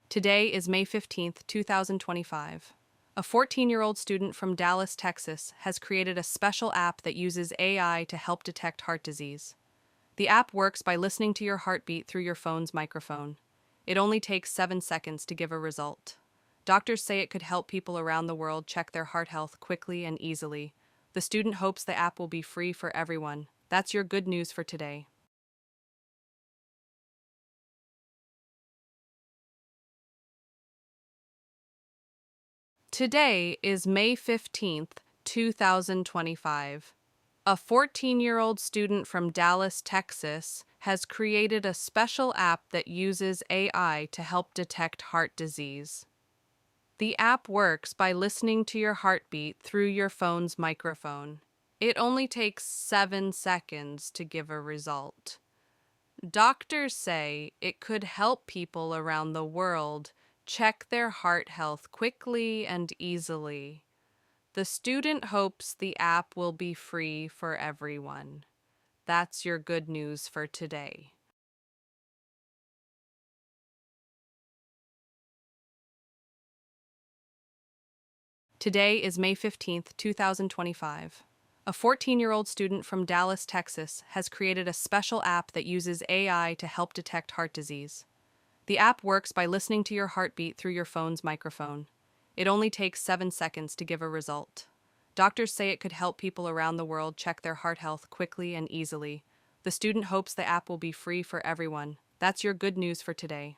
Today is May 15th, 2025. A 14-year-old student from Dallas, Texas, has created a special app that uses AI to help detect heart disease. The app works by listening to your heartbeat through your phone's microphone. It only takes 7 seconds to give a result. Doctors say it could help people around the world check their heart health quickly and easily. The student hopes the app will be free for everyone. That's your good news for today. Today is May 15th, 2025. A 14-year-old student from Dallas, Texas, has created a special app that uses AI to help detect heart disease. The app works by listening to your heartbeat through your phone's microphone. It only takes 7 seconds to give a result. Doctors say it could help people around the world check their heart health quickly and easily. The student hopes the app will be free for everyone. That's your good news for today. Today is May 15th, 2025. A 14-year-old student from Dallas, Texas, has created a special app that uses AI to help detect heart disease. The app works by listening to your heartbeat through your phone's microphone. It only takes 7 seconds to give a result. Doctors say it could help people around the world check their heart health quickly and easily. The student hopes the app will be free for everyone. That's your good news for today.